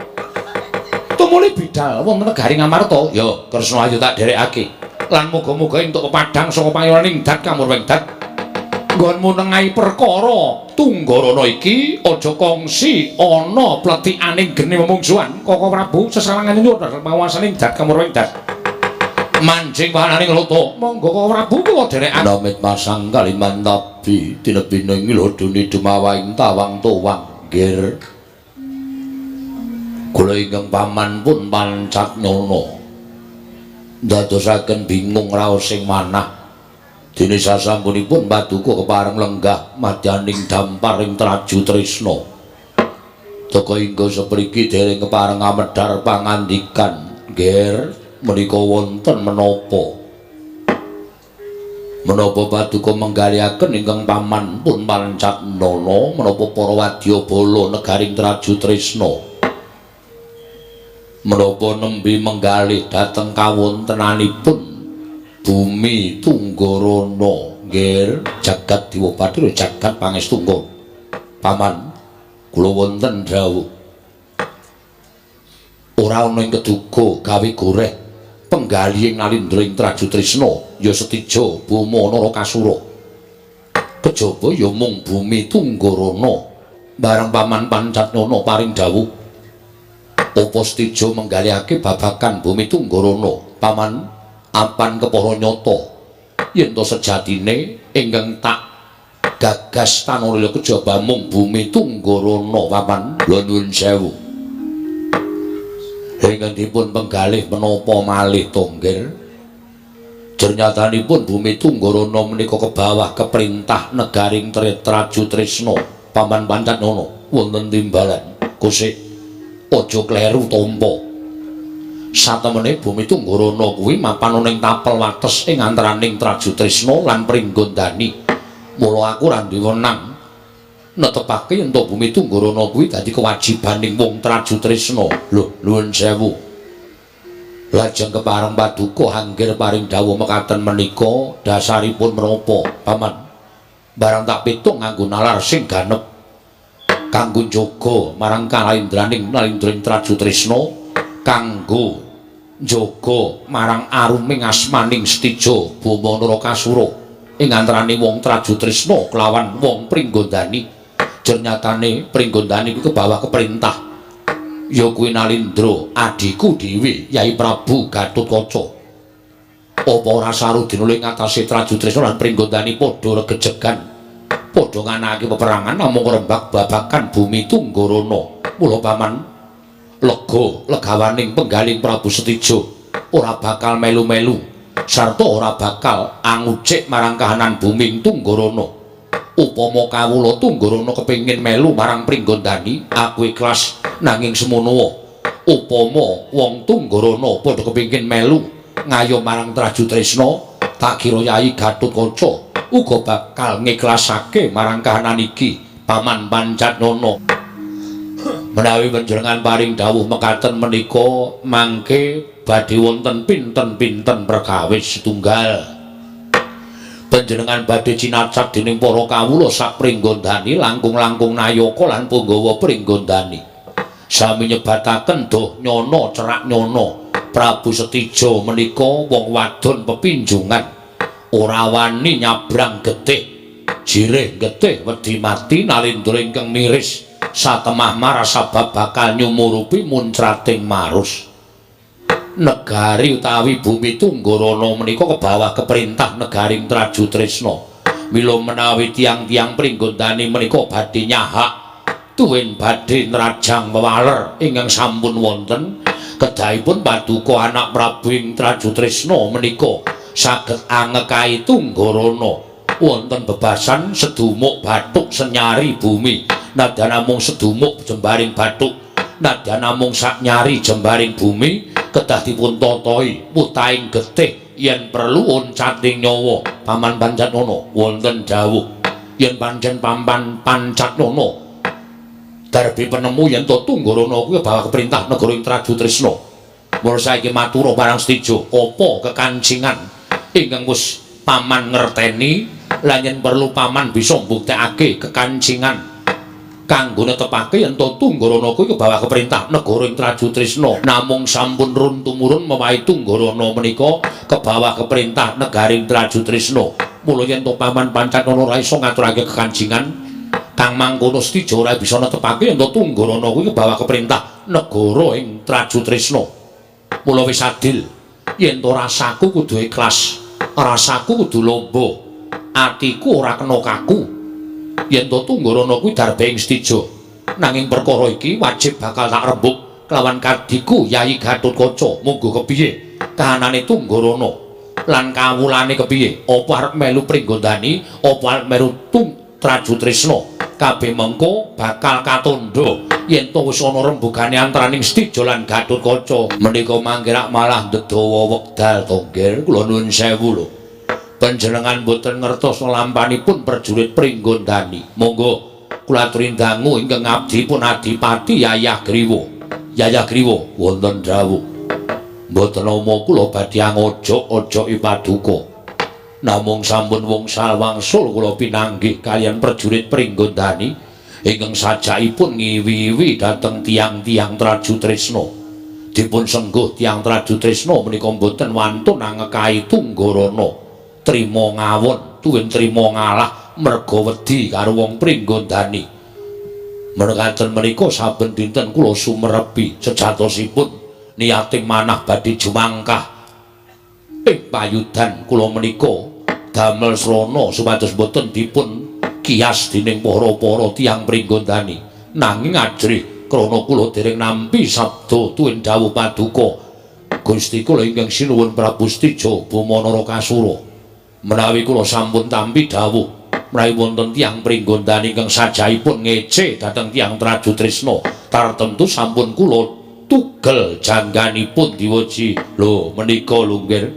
tumuli bidal wonten negari Ngamarta ya Kresna ayo tak dherekake lan muga-muga entuk pepadhang saka pangewaning Dat Kamurwengdat nggonmu nengahi perkara Tunggarana iki aja kongsi ana pletikaning geni memungsuhan Koko Prabu sesawangan nyuwun dhateng panguwasaning Dat Kamurwengdat manjing wahananing rata monggo Koko Prabu kula dherekan namit masang kaliman tabi tinebining milodoni dumawaing tawang towang nggir kula ingkang paman pun Pancatnyana ndadosaken bingung raos sing manah dene sasampunipun Paduka kepareng lenggah madyaning damparing Traju Tresna teka ingga sepriki dereng kepareng amedhar pangandikan nggir menika wonten menapa Paduka menggaliaken ingkang paman pun Pancatnyana menapa para wadyabala negaring Traju Tresna menapa nembe menggalih dhateng kawontenanipun Bumi Tunggorono nggih jagat Diwapati jagat Pangestungga paman kula wonten dawuh ora ana ing keduga gawe goreh penggalihing nalindring Traju Trisna ya Setija Bama Narakasura kejaba ya mung Bumi Tunggorono bareng paman Pancatnyana paring dawuh apa Setija menggalihake babagan Bumi Tunggorono paman apan kepara nyata yen to sejatine ingkang tak gagas tanurya kejaba mung Bumi Tunggorono paman lha nuwun sewu ingkang dipun penggalih menapa malih tonggir jernyatanipun Bumi Tunggorono menika kebawah keperintah negaring Traju Trisna paman Pancatnyana wonten timbalan kusik aja kleru tampa satemene Bumi Tunggorono kuwi mapan ning tapel wates ing antaraning Traju Trisna lan Pringgondani. Mula aku ora duwe wenang netepake yen to Bumi Tunggorono kuwi dadi kewajibaning wong Traju Trisna. Lho, nuwun sewu. Lajeng kepareng paduka anggir paring dawuh mekaten menika dasaripun menapa, Paman? Barang tak pitung nganggo nalar sing ganep kanggo njaga marang kalindraning nalindring Traju Trisna kanggo njaga marang aruming asmaning Setija Bama Narakasura ing antarané wong Traju Trisna kelawan wong Pringgondani. Jernyatane Pringgondani kuwi kebawah keperintah ya kuwi Nalindra adiku dhewe Yai Prabu Gatotkaca. Apa ora sarudina ing ngatasé Traju Trisna lan Pringgondani padha regejegan padha nganakake peperangan namung rembag babagan Bumi Tunggorono. Mula paman legawaning penggaling Prabu Setija ora bakal melu-melu sarta ora bakal angucik marang kahanan Bumi Tunggorono. Upama kawula Tunggorono kepengin melu marang Pringgondani aku ikhlas, nanging semono upama wong Tunggorono padha kepengin melu ngayo marang Traju Trisna tak kira Yai Gatotkaca uga bakal ngiklasake marang kahanan iki Paman Pancatnyana. Menawi panjenengan paring dawuh mekaten menika mangke badhe wonten pinten-pinten perkawis setunggal. Panjenengan badhe cinacak dening para kawula sak Pringgondani langkung-langkung nayaka lan punggawa Pringgondani. Sami nyebataken doh Nyana Cerak Nyana Prabu Setija menika wong wadon pepinjungan ora wani nyabrang getih jireh getih wedi mati nalindra ingkang miris satemah marasa bakal nyumurupi muncrating marus. Negari utawi Bumi Tunggorono menika kebawah keperintah negaring Traju Trisna. Mila menawi tiang-tiang Pringgondani menika badhe nyahak tuwin badhe nrajang wewaler ingkang sampun wonten kedahipun paduka anak Prabu ing Traju Trisna menika saged angekahi Tunggorono wonten bebasan sedumuk bathuk senyari bumi nadyan namung sedumuk jembaring bathuk nadyan namung saknyari jembaring bumi kedah dipun totohi putaing getih yen perlu oncating nyawa. Paman Pancatnyana wonten dawuh yen pancen Paman Pancatnyana darbi penemu yen to Tunggorono kuwi bawah keperintah negara ing Traju Trisna. Mula saiki matur marang Setija apa kekancingan ingkang wis Paman ngerteni lan yen perlu Paman bisa mbuktekake kekancingan kanggo netepake yen to Tunggorono kuwi kebawah keperintah negara ing Traju Trisna namung sampun run tumurun mewahi Tunggorono menika kebawah keperintah negaring Traju Trisna. Mula yen to Paman Pancatnyana ora iso ngaturake kekancingan kang mangkono Setija ora bisa netepake yen to Tunggorono kuwi kebawah keperintah negara ing Traju Trisna. Mula wis adil yen to rasaku kudu ikhlas, rasaku kudu lomba, atiku ora kena kaku. Yen to Tunggorono kuwi darbe ing Setija nanging perkara iki wajib bakal tak rembug kelawan kadiku Yai Gatotkaca. Monggo kepiye kahanane Tunggorono lan kawulane kepiye, apa arep melu Pringgondani apa arep melu Traju Trisna kabeh mengko bakal katandha yen to wis ana rembugane antaraning Setija lan Gatotkaca. Menika mangke malah ndedawa wekdal tonggir kula nuwun sewu lho. Panjenengan boten ngertos lampanipun prajurit Pringgondani. Monggo kula aturi dangu ingkang ngabdi pun Adipati Yayah Griwa. Yayah Griwa wonten dawuh. Mboten nama kula badhe ngojok-ojoki paduka. Namung sampun wangsul kula pinanggih kalian prajurit Pringgondani ingkang sajakipun ngiwi-iwi dhateng tiyang-tiyang Traju Tresna. Dipun sengguh tiyang Traju Tresna menika mboten wantun angekahi Tunggarana. Trima ngawon, tuwin trima ngalah merga wedi karo wong Pringgondani. Menekaten menika saben dinten kula sumerepi sejatosipun niating manah badhe jumangkah ing payudan kula menika damel srana supados boten dipun kias dening para-para tiyang Pringgondani nanging ajrih krana kula dereng nampi sabda tuwin dawuh paduka Gusti kula ingkang sinuwun Prabu Stija Bumanara Kasura menawi kula sampun tampi dawuh menawi wonten tiyang Pringgondani ingkang sajaipun ngece dhateng tiyang Traju Tresna tartemtu sampun kula tugel jangganipun diwoji lho menika lunggir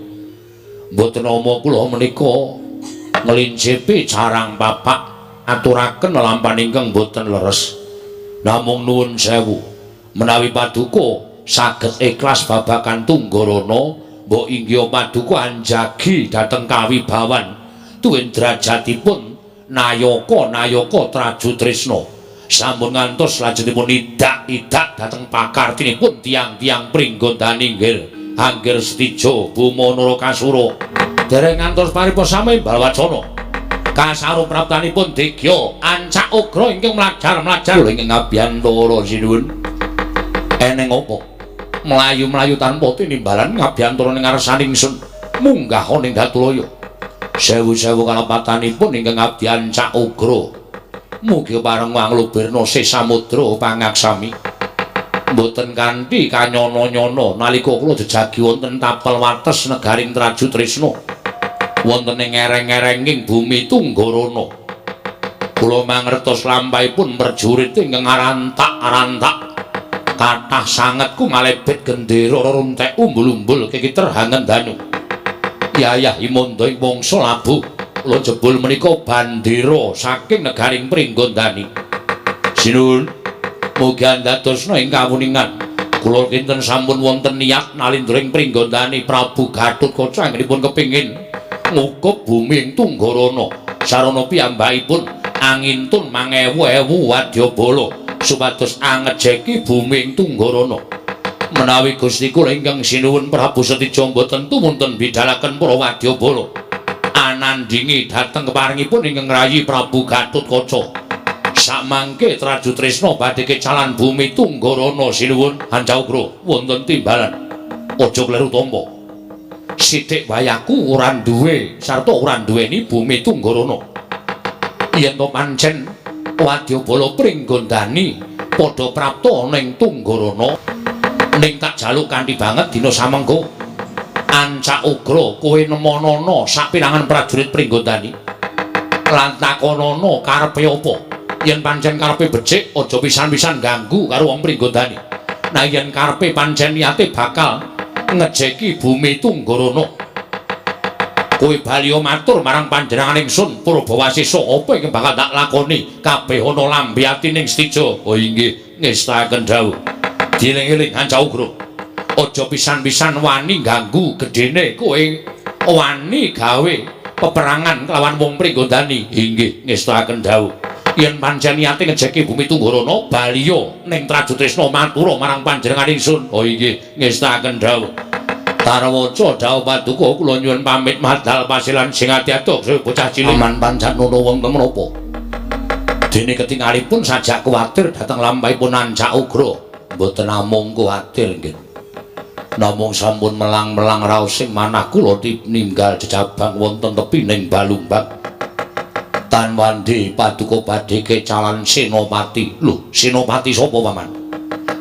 mboten nama kula menika ngelincipi carang papak aturaken lampahan ingkang boten leres namung nuwun sewu menawi paduka saged ikhlas babagan Tunggarana mbok inggih paduka anjagi dhateng kawibawan tuwin derajatipun nayaka Traju Tresna sampun ngantos lajengipun idak-idak dhateng pakartinipun tiyang-tiyang Pringgondani inggih Angger Stija Bumanara Kasura dereng ngantos paripasami balwacana kasaru praptanipun Degya Ancak Ugra ingkang mlajar-mlajar ingkang ngabiyantara sinuwun eneng apa mlayu-mlayu tanpa tinimbalan ngabiyantara ning ngarsaning ingsun munggah ning Datulaya sewu-sewu kalepatanipun ingkang abdi Ancak Ugra mugi pareng wanglubirna Sesamudra pangaksami mboten kanthi kanyana-nyana nalika kula jejagi wonten tapel wates negaring Traju Tresna wonten ing ereng-erenging bumi Tunggarana kula mangertos lampahipun prajurit ingkang arantak-arantak kathah sanget ku ngalebet gendera runtek umbul-umbul kekiter Hangendanu yayah imanda ing wangsa labuh kula jebul menika bandera saking negaring Pringgondani sinuwun mugi andadosna ing kawuningan kula kinten sampun wonten niat nalindring Pringgondani Prabu Gatotkaca anggenipun kepingin ngukup bumi ing Tunggarana sarana piyambakipun angintun mangewu-ewu wadyabala supados angejeki bumi ing Tunggarana menawi Gusti kula ingkang sinuwun Prabu Setija boten tumunten bidhalaken para wadyabala anandingi dhateng keparingipun ingkang rayi Prabu Gatotkaca samangke Traju Tresna badhe kecalan bumi Tunggarana sinuwun Ancak Ugra wonten timbalan aja kleru tampa sithik wayahku ora duwe sarta ora duweni bumi Tunggarana yen to pancen wadyabala Pringgondani padha prapta ning Tunggarana ning tak jaluk kanthi banget dina samengko Ancak Ugra kowe nemonana sapirangan prajurit Pringgondani lan takonana karepe apa yen pancen karepe becik aja pisan-pisan ganggu karo wong Pringgondani nah yen karepe pancen niate bakal ngejeki bumi Tunggarana kowe bali matur marang panjenengan ingsun Purbawasesa apa ingkang bakal tak lakoni kabeh ana lambe atining Stija oh inggih ngestaken dawuh dieling-eling Ancak Ugra aja pisan-pisan wani ganggu gedene kowe wani gawe peperangan kelawan wong Pringgondani inggih ngestaken dawuh yen pancen niate ngejeki bumi Tunggarana baliya ning Traju Tresna matur marang panjenengan ingsun oh inggih ngestaken dawuh Tarwaca dawuh paduka kula nyuwun pamit madhal pasilan sing ati-atuk bocah cilik aman pancen ana wonten menapa dene ketingalipun sajak kuwatir dhateng lampahipun Ancak Ugra mboten namung kuwatir nggih namung sampun melang-melang raos sing manah kula ninggal jejabang wonten tepining Balumbang tan wandi paduka badhe kecalan Senopati lho Senopati sapa paman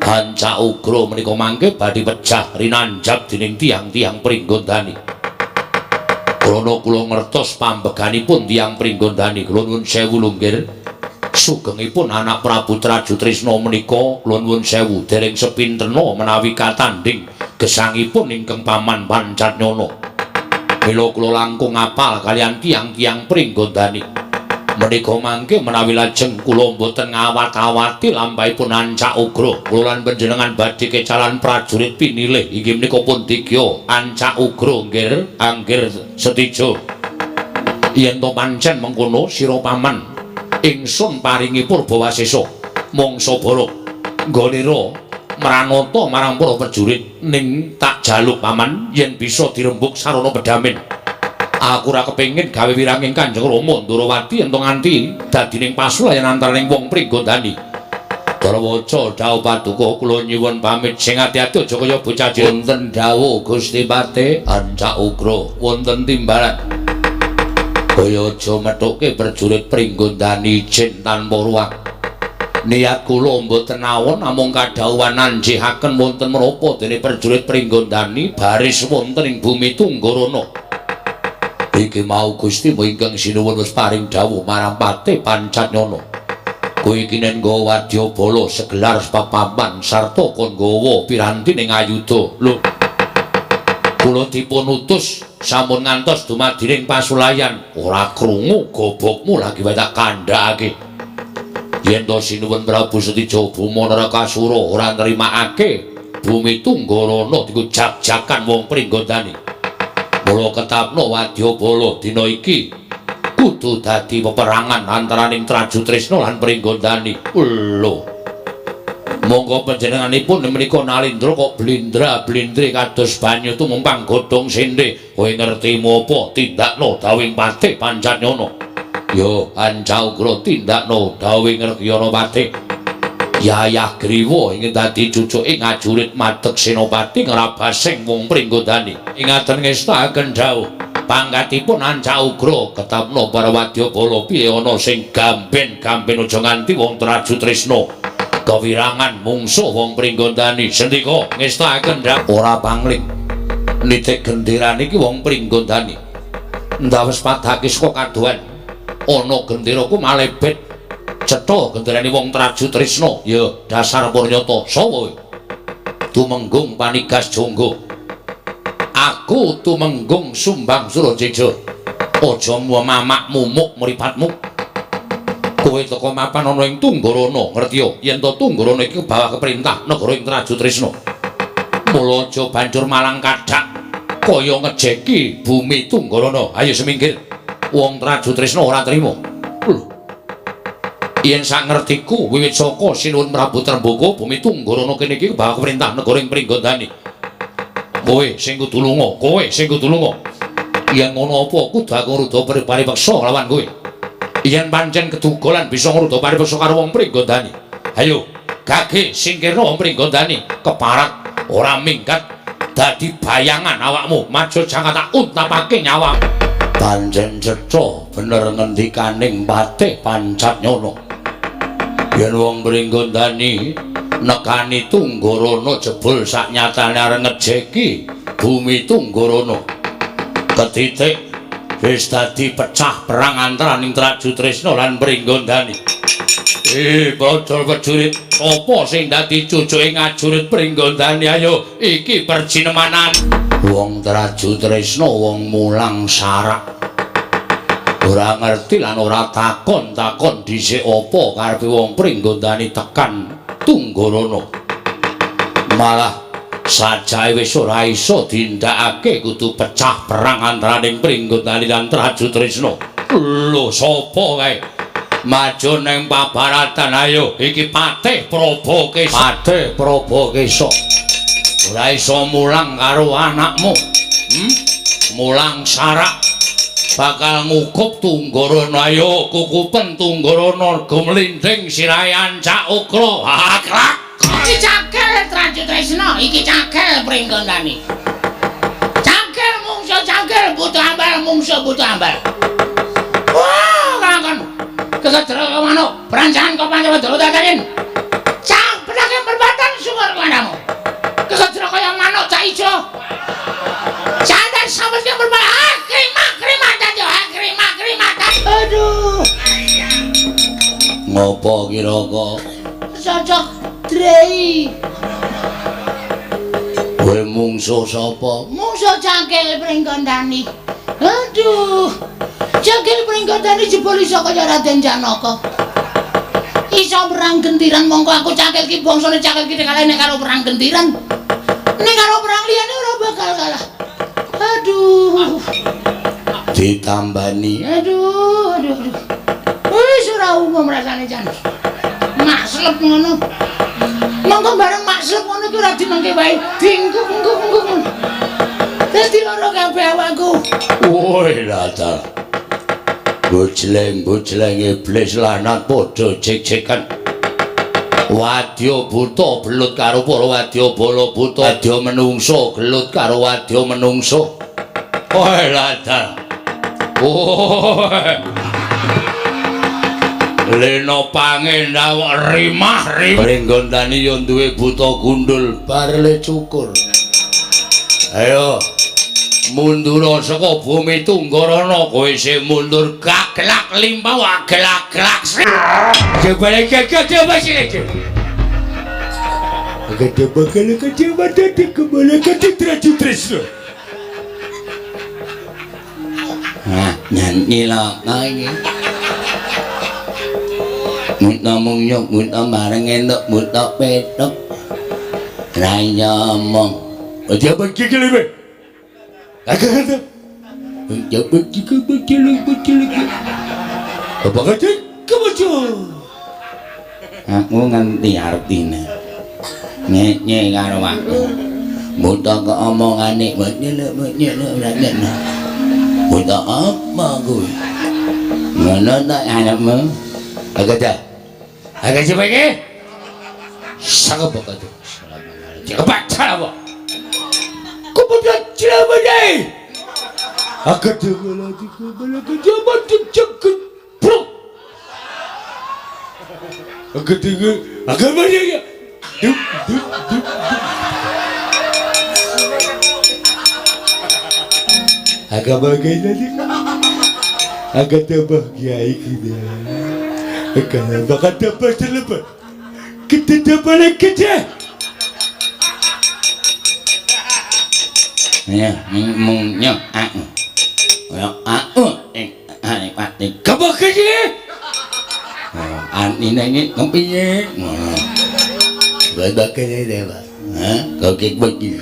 Ancak Ugra menika mangke badhe pejah rinanjab dening tiyang-tiyang Pringgondani krana kula ngertos pambeganipun tiyang Pringgondani kula nuwun sewu lunggir sugengipun anak Prabu Traju Tresna menika kula nuwun sewu dereng sepinterna menawi katanding gesangipun ingkang paman Pancatnyana mila kula langkung apal kalian tiyang-tiyang Pringgondani Menika mangke menawi lajeng kula boten ngawat-awati lampahipun Ancak Ugra, kula lan panjenengan badhe kecalan prajurit pinilih inggih menika pun Tigya Ancak Ugra nggih anggir setija. Yen to pancen mengkono sira paman ingsun paringi Purbawasesa mangsa bara nggonira mranata marang para prajurit ning tak jaluk paman yen bisa dirembuk sarana pedamen. Aku ora kepengin gawe wiranging Kanjeng Rama Ndrawati ento nganti dadining pasulayan antaraning wong Pringgondani. Darawaca dawuh paduka kula nyuwun pamit sing ati-ati aja kaya bocah wonten dawuh Gusti Pate Ancak Ugra wonten timbalan. Kaya aja methuke prajurit Pringgondani ijin tanpa ruang. Niat kula mboten awon namung kadhawuhan anjihaken wonten menapa dene prajurit Pringgondani baris wonten ing bumi Tunggarana. Iki mau Gusti ingkang sinuwun wis paring dawuh marang Pate Pancatnyana. Kowe iki nen nggawa wadyabala segelar papaman sarta kon nggawa piranti ning ayuda. Lho. Kula dipun utus sampun ngantos dumadining pasulayan. Ora krungu gobokmu lagi wae tak kandhakake. Yen to sinuwun Prabu Setija Buma Narakasura ora nrimakake bumi Tunggarana dienggo jak-jakan wong Pringgondani. Mula ketapno wadyabala dina iki kudu dadi peperangan antaraning Traju Tresna lan Pringgondani. Lho. Monggo panjenenganipun menika nalindra kok blindra-blindri kados banyu tumumpang godhong sende. Kowe ngerti apa tindakno dawuhing Pate Pancatnyana? Ya Ancak Ugra tindakno dawuhing Rekyana Pate. Yayah Griwa ingin dadi cucuke ngajurit madeg Senopati ngrabasing wong Pringgondani. Ingaten ngestaken dawuh pangkatipun Ancak Ugra ketapno para wadyabala piye ana sing gamben-gamben aja nganti wong Traju Tresna kewirangan mungsuh wong Pringgondani. Sendika ngestaken dawuh ora pangling nitik gendera niki wong Pringgondani. Ndawes padhake saka kadohan ana genderaku malebet cetha genderane wong Traju Tresna. Ya dasar Purnyata sapa kowe? Tumenggung Panigas Jonggo. Aku tumenggung Sumbang Surajeja. Aja mamak mumuk mripatmu. Kowe teka mapan ana ing Tunggarana, ngerti ya? Yen to Tunggarana iki bawah keperintah negara ing Traju Tresna. Mula aja banjur malang kadhak kaya ngejeki bumi Tunggarana. Ayo semingkir. Wong Traju Tresna ora trima. Lho. Yen sak ngertiku wiwit saka sinuwun Prabu Trembaka bumi Tunggarana kene iki bawah keperintah negara ing Pringgondani. Kowe sing kudu lunga, kowe sing kudu lunga. Yen ngono apa kudu aku ngruda paripeksa lawan kowe. Yen pancen kedugolan bisa ngruda paripeksa karo wong Pringgondani. Ayo, gage singkirna wong Pringgondani, keparat ora minggat dadi bayangan awakmu, maju jangan tak untapake nyawamu. Pancen cetha bener ngendikaning Pate Pancatnyana. Yen wong Pringgondani nekani Tunggarana jebul sak nyatane arep ngejeki bumi Tunggarana. Ketitik wis dadi pecah perang antaraning Traju Tresna lan Pringgondani. Prajurit apa sing dadi cucuke ngajurit Pringgondani? Ayo iki perjinemanan. Wong Traju Tresna wong mulang sarak. Ora ngerti lan ora takon-takon dhisik apa karepe wong Pringgondani tekan Tunggarana. Malah sajae wis ora iso dindakake kudu pecah perang antaraning Pringgondani lan Traju Tresna. Lho sapa kae? Maju ning pabaratan ayo iki Pate Probakesa. Pate Probakesa. Ora iso mulang karo anakmu. Mulang sarak. Bakal ngukup Tunggarana. Ayo kukupen Tunggarana gumlinding sirahe Ancak Ugra. Akrak. Iki cakil Traju Tresna, iki cakil Pringgondani. Cakil mungsuh cakil butuh ambal mungsuh butuh ambal. Wah, ngangkon. Kesedra ke manuk, perancangan kau panjang dulu tatarin. Cang, pedangin berbatan sumber padamu. Kesedra kaya manuk cak ijo. Cadar sampai yang berbatan. Krimatan yo, krimatan. Aduh. Ngopo kira kok? Cocok Drei. Kowe mungsuh sapa? Mungsuh cangkil Pringgondani. Aduh. Jagil pringkotane jebul iso kaya Raden Janaka. Iso perang gentiran mongko aku cakil ki bangsane cakil ki kalah nek karo perang gentiran. Nek karo perang liyane ora bakal kalah. Aduh. Ditambani. Aduh. Wis ora umum rasane jan. Maslep ngono. Monggo bareng maslep ngono ki ora dimengke wae. Dingkuk. Dadi loro kabeh awakku. Woi, rata. Bojleng iblis lanat padha cek-cekan. Wadya buta belut karo para wadya bala buta, wadya menungso gelut karo wadya menungso. Woi, rata. Woi. Leno pangendhaw rimah Pringgondani yo duwe buta gundul barele cukur. Ayo mundur saka bumi Tunggarana kowe sing mundur gaglak limbah waglak-glak. Jebale gagah masih. Agak bakal kacamata kembali ke Tresno. Nyanyi lah nyanyi. Muta mungyok, muta bareng endok, muta petok. Raya mong. Dia bagi ke lebih. Agak. Dia bagi ke lagi. Apa kata? Kebaca. Aku ngerti artinya. Nye karo aku. Muta ke omongane, nyeluk. Muta apa gue? Mana tak anakmu? Agak siapa ini? Sangat bakat tu. Jangan baca apa? Kemudian celama ni. Agak dengar lagi jaman tercakap bro. Agak dengar, agak banyak ya. Agak bagai tadi. Agak terbahagia kita. Kalau bakal dapat terlepas, kita dapat kerja. Ya, mungnya aku, pati kamu kerja. Ini kampiye. Bapak kerja deh, kau kek bagi.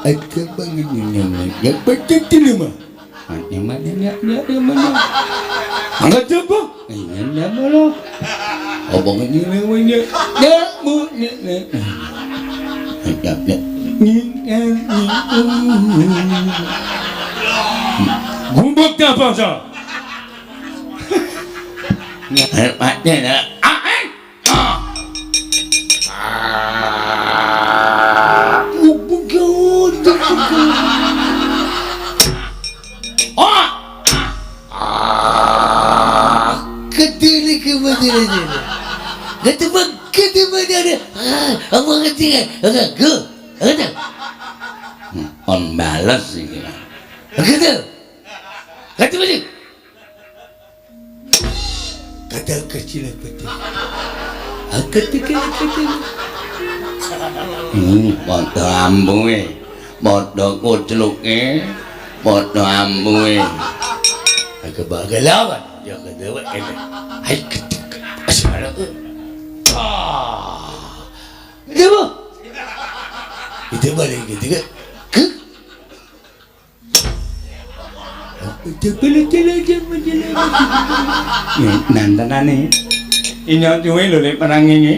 Aku bagi ni, yang betul terima. Mana? Angkat apa? Ini apa lo? Abang ini namanya Damu. Gumbak apa sah? Hebatnya nak. On balas ini. Kata balik. Kata kecil betul. Kata. Bodoh ambuhe, bodoh kucluke, bodoh ambuhe. Agak bagalawan, ya kata buat kata. Hai ketika asyik itu apa? Itu balik ketika Nantanane inyo duwe lho lek perang iki.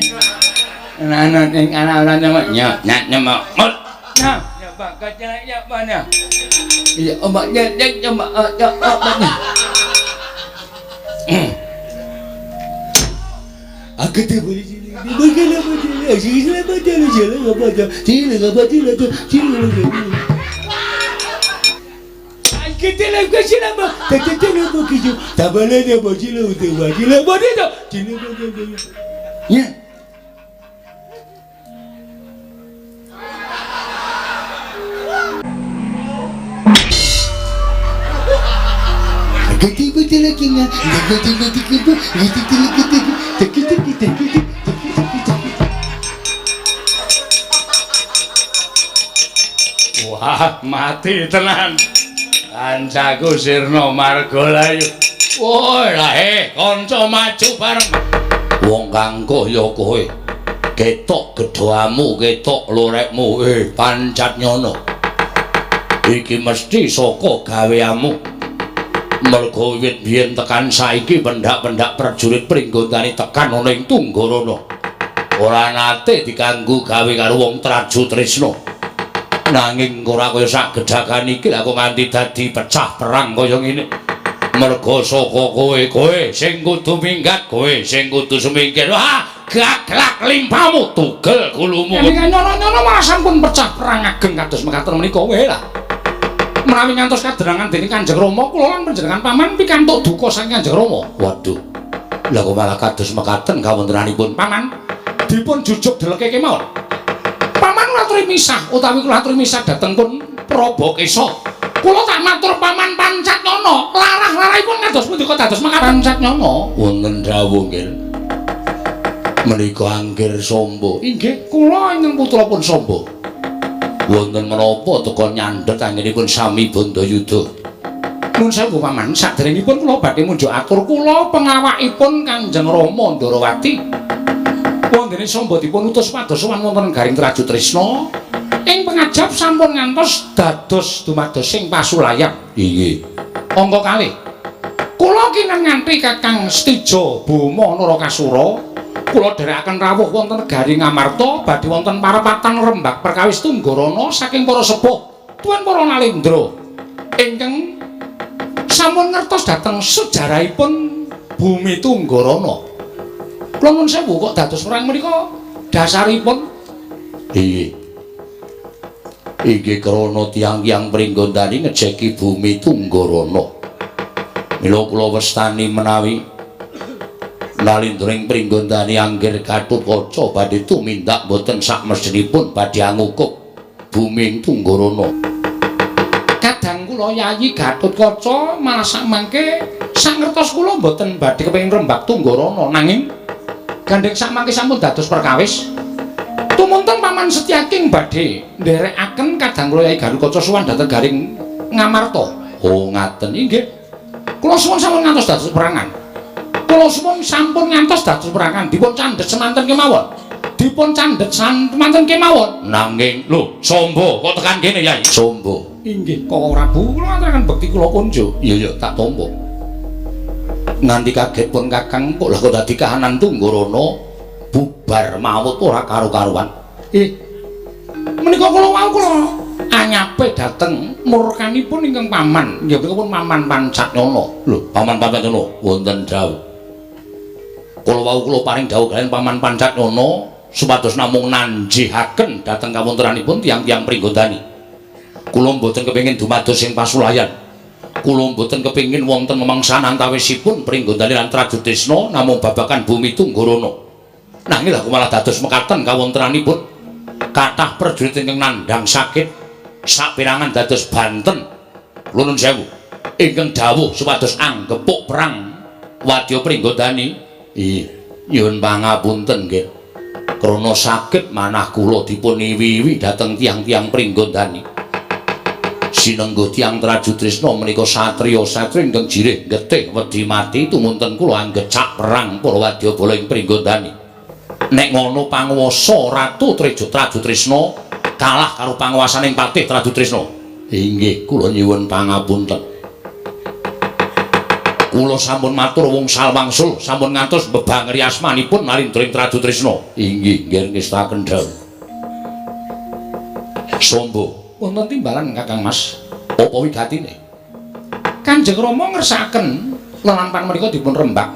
Anak-anak ing anak-anak nyamanya nyamuk. Nah, ya Pak kacang ya banyak. Ya omaknya coba omaknya. Aku tak boleh sini. Bagaimana betul? Sila betul jalan apa? Sila. Kita lakukan selama tak apa kerja. Tak boleh dia berjila untuk berjila. Boleh tak? Cina boleh. Ya. Kita betul lagi ngah. Kita. Wah, mati tenan. Kancaku Sirna Margalayu. Woi lah kanca maju bareng. Wong kang kaya kowe. Ketok gedhamu, ketok lorekmu, Pancatnyana. Iki mesti saka gaweanmu. Mergo wiwit biyen tekan saiki pendak-pendak prajurit Pringgondani tekan ana ing Tunggarana. Ora nate dikanggo gawe karo wong Traju Trisna. Nanging ora kaya sak gedhakan iki lha kok nganti dadi pecah perang kaya ngene. Mergo saka kowe sing kudu minggat, kowe sing kudu semingkir. Wah, gaglak limpamu tugel kulumu. Ning nyono-nyono malah sampun pecah perang ageng kados mekaten menika kowe lah. Menawi ngantos kaderangan dening Kanjeng Rama kula lan panjenengan paman pikantuk duka saking Kanjeng Rama. Waduh. Lah kok malah kados mekaten kawontenanipun paman dipun jujuk deleke kemawon. Paman ngaturi misah utawi kula aturi misah dhateng pun Prabakesa. Kula tak matur paman Pancatnyana, larah-larahipun kados punika dados mekaten Pancatnyana. Wonten dawuh nggih. Menika Anggir Samba. Inggih, kula ingkang putrapun Samba. Wonten menapa teka nyandhet anggenipun sami Bandayuda. Nuwun sewu paman, saderengipun kula badhe munjuk atur kula pengawakipun Kanjeng Rama Ndarawati. Wondene Samba dipun utus pados sowan wonten Garing Traju Trisna. Ing pengajap sampun ngantos dados dumados sing pasulayan. Inggih. Angka kalih. Kula kinenganti Kakang Stija Boma Narakasura, kula dherekaken rawuh wonten Garing Amarta badhe wonten parapatan rembag perkawis Tunggarana saking para sepuh tuwin para nalendra ingkang sampun ngertos dhateng sejarahipun bumi Tunggarana. Kula nuwun sewu kok dados perang menika dasaripun. Inggih. Iki krana tiyang-tiyang Pringgondani ngejeki bumi Tunggarana. Mila kula westani menawi nalindring Pringgondani Anggir Gatotkaca badhe tumindak boten sakmestinipun badhe angukuk bumi Tunggarana. Kadang kula Yayi Gatotkaca malah sakmangke sangertos kula boten badhe kepengin rembag Tunggarana nanging gandeng sakmangke sampun dados perkawis. Tumunten paman Setyaking badhe nderekaken kadang kula Yayi Gatotkaca sowan dhateng Garing Ngamarta. Oh ngaten inggih. Kula suwun sampun ngantos dados perangan. Kula suwun sampun ngantos dados perangan dipun candhet semanten kemawon. Dipun candhet semanten kemawon. Nanging lho, Samba kok tekan kene Yayi? Samba. Inggih, Koko Prabu kula ngaturaken bekti kula kunjuk. Iya tak tampa. Nganti kaget pun Kakang kok lha kok dadi kahanan Tunggarana bubar mawut ora karo-karuan. Menika kula wau kula anyape dhateng murkanipun ingkang paman, nggih menika pun Paman Pancatnyana. Lho, Paman Pancatnyana wonten dawuh. Kula wau kula paring dawuh kaliyan Paman Pancatnyana supados namung nanjihaken dhateng kawontenanipun tiyang-tiyang Pringgondani. Kula mboten kepengin dumados ing pasulayan. Kula mboten kepengin wonten memangsan antawisipun Pringgondani lan Traju Trisna namung babagan bumi Tunggarana. Nanging lha malah dados mekaten kawontenanipun kathah prajurit ingkang nandhang sakit saperangan dados banten. Kula nuwun sewu ingkang dawuh supados anggepuk perang wadya Pringgondani. Nyuwun pangapunten nggih. Krana sakit manah kula dipun iwi-iwi dhateng tiyang-tiyang Pringgondani. Sinengguh tiyang Traju Trisna menika satriya-satri ingkang jirih getih wedi mati tumunten kula anggecak perang para wadya bala ing Pringgondani. Nek ngono panguwasa Ratu Traju Trisna kalah karo panguwasaning Patih Traju Trisna. Inggih, kula nyuwun pangapunten. Kula sampun matur wungsal wangsul, sampun ngantos mbebangeri asmanipun nalindring Traju Trisna. Inggih, nggih ngestaken dawuh. Samba, wonten timbalan Kakang Mas. apa wigatine? Kanjeng Rama ngersakaken lelampahan menika dipun rembag.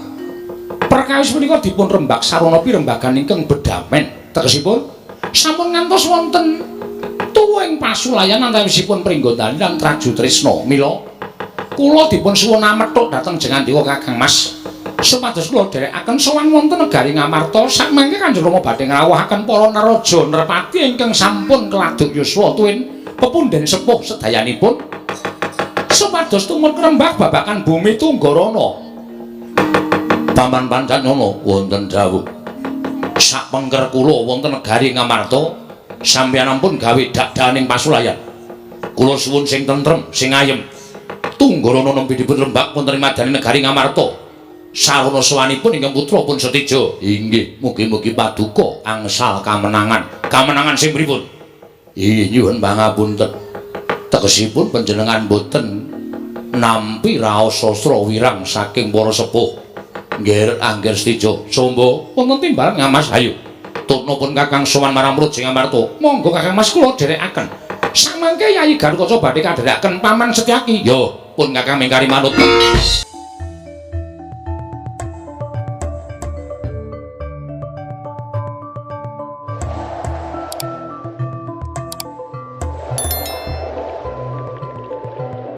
Perkawis menika dipun rembag sarana pirembagan ingkang bedamen. Tegesipun sampun ngantos wonten tuwuhing pasulayan antawisipun Pringgondani lan Traju Trisna. Mila kula dipun suwun amethuk dhateng Jengandika Kakang Mas. Supados kula dherekaken sowan wonten negari Ngamarta sakmangke Kanjeng Rama badhe ngrawuhaken para naraja nerpati ingkang sampun keladuk yuswa tuwin pepunden sepuh sedayanipun supados tumut ngrembag babagan bumi Tunggarana. Paman Pancatnyana wonten dawuh. Sak pengker kula wonten negari Ngamarta sampeyan ampun gawe dak-daning pasulayan. Kula suwun sing tentrem, sing ayem. Tunggorono nembe dipun rembak wonten ing madyaning negari Ngamarta. Sarana sawanipun ingkang putra pun Setija. Inggih, mugi-mugi paduka angsal kamenangan. Kamenangan sing pripun? Inggih nyuwun pangapunten. Tegesipun panjenengan boten nampi raos sastra wirang saking para sepuh. Nggih angger Setija. Sombo wonten timbalan Ngamas Ayu. Tutnupun Kakang sowan marang Mrut sing Ngamarta. Monggo Kakang Mas kula dherekaken. Samangke Yayi Garukaca badhe kadherekaken Paman Setyaki. Yo, pun Kakang mingkari manut.